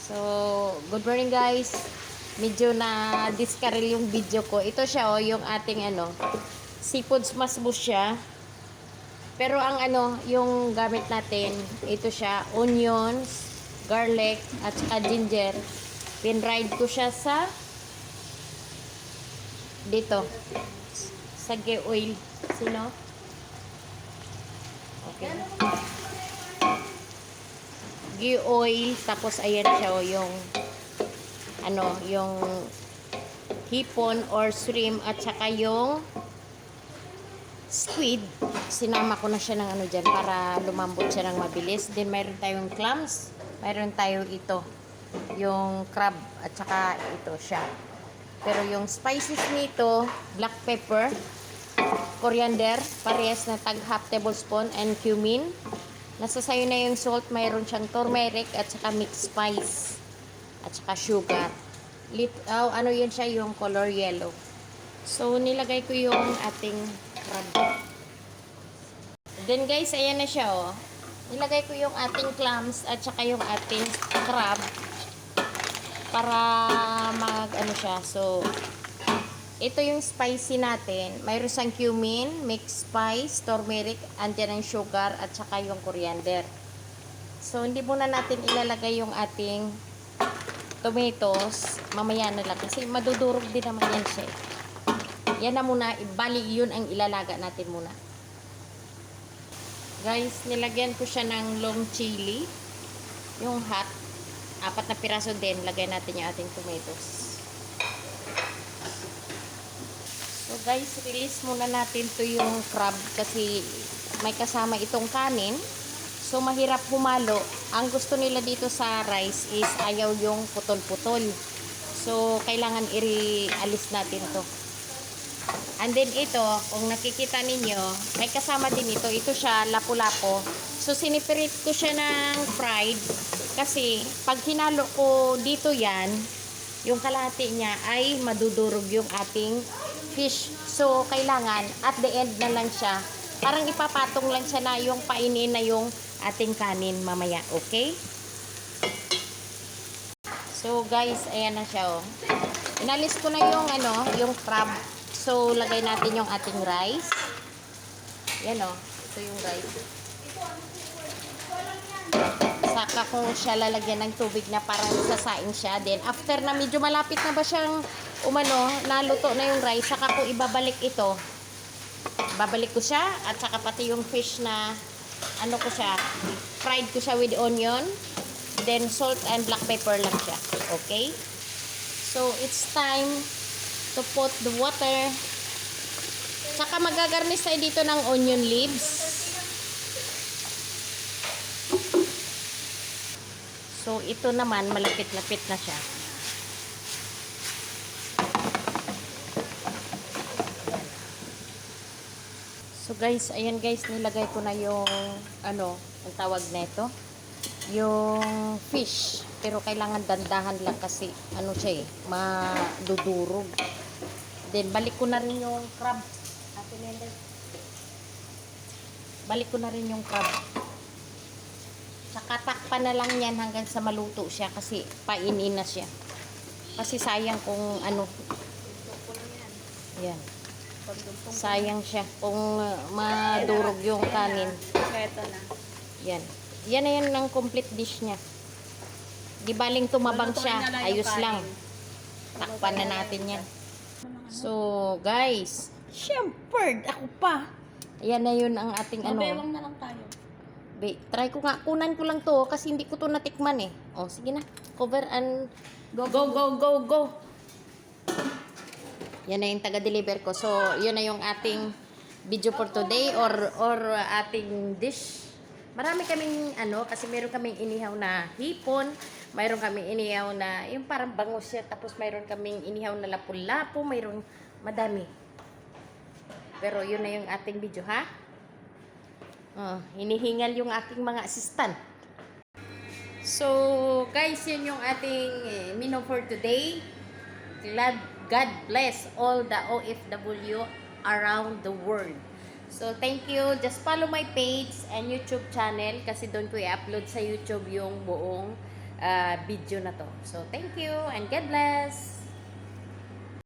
So, good morning guys. Medyo na diskaril yung video ko. Ito siya yung ating seafood smashed siya. Pero ang yung gamit natin, ito siya, onions, garlic, at saka ginger. Pinried ko siya sa dito. Sa ghee oil. Sino? Okay. Ghee oil, tapos ayan siya yung yung hipon or shrimp at saka yung squid. Sinama ko na siya ng dyan para lumambot siya ng mabilis. Then mayroon tayong clams, mayroon tayong ito yung crab at saka ito siya. Pero yung spices nito, black pepper, coriander, parehas na tag half tablespoon, and cumin. Nasa sayo na yung salt, mayroon siyang turmeric at saka mixed spice at saka sugar. Ano yun siya, yung color yellow. So nilagay ko yung ating crab. Then guys, ayan na siya Nilagay ko yung ating clams at saka yung ating crab para siya. So ito yung spicy natin. Mayroon siyang cumin, mixed spice, turmeric, andyan ang sugar, at saka yung coriander. So, hindi muna natin ilalagay yung ating tomatoes. Mamaya na lang. Kasi madudurog din naman yan siya. Yan na muna. Bali, yun ang ilalaga natin muna. Guys, nilagyan ko siya ng long chili. Yung hot. 4 na piraso din. Lagay natin yung ating tomatoes. So guys, release muna natin to yung crab kasi may kasama itong kanin. So mahirap humalo. Ang gusto nila dito sa rice is ayaw yung putol-putol. So kailangan i-alis natin to. And then ito, kung nakikita ninyo, may kasama din ito. Ito siya, lapu-lapo. So sinipirit ko siya ng fried kasi pag hinalo ko dito yan, yung kalahati niya ay madudurog yung ating fish. So, kailangan at the end na lang siya. Parang ipapatong lang siya na yung painin na yung ating kanin mamaya. Okay? So, guys, ayan na siya Inalis ko na yung yung crab. So, lagay natin yung ating rice. Yan ito yung rice. Saka ko siya lalagyan ng tubig na parang sasaing siya. Then, after na medyo malapit na ba siyang naluto na yung rice, saka ko ibabalik ito. Babalik ko siya at saka pati yung fish na ko siya, fried ko siya with onion, then salt and black pepper lang siya. Okay? So, it's time to put the water. Saka magagarnish tayo dito ng onion leaves. So, ito naman, malapit-lapit na siya. So, guys, ayan guys, nilagay ko na yung, ang tawag na ito, yung fish. Pero kailangan dandahan lang kasi, siya madudurog. Then, balik ko na rin yung crab. Balik ko na rin yung crab. Saka takpan na lang yan hanggang sa maluto siya kasi painin na siya. Kasi sayang kung yan. Sayang siya kung madurog yung kanin. Yan. Yan na yan ng complete dish niya. Di baling tumabang siya. Ayos lang. Takpan na natin yan. So, guys. Syempre, ako pa. Ayan na yun ang ating Mabewang na lang tayo. Try ko nga. Kunan ko lang to kasi hindi ko to natikman sige na. Cover and go, go, go, go, go. Yan na yung taga-deliver ko. So, yun na yung ating video for today or ating dish. Marami kaming kasi meron kaming inihaw na hipon, mayroon kaming inihaw na yung parang bangus siya, tapos mayroon kaming inihaw na lapu-lapu, mayroon madami. Pero yun na yung ating video, ha? Hinihingal yung aking mga assistant. So, guys, yun yung ating menu for today. God bless all the OFW around the world. So, thank you. Just follow my page and YouTube channel kasi doon ko i-upload sa YouTube yung buong video na to. So, thank you and God bless!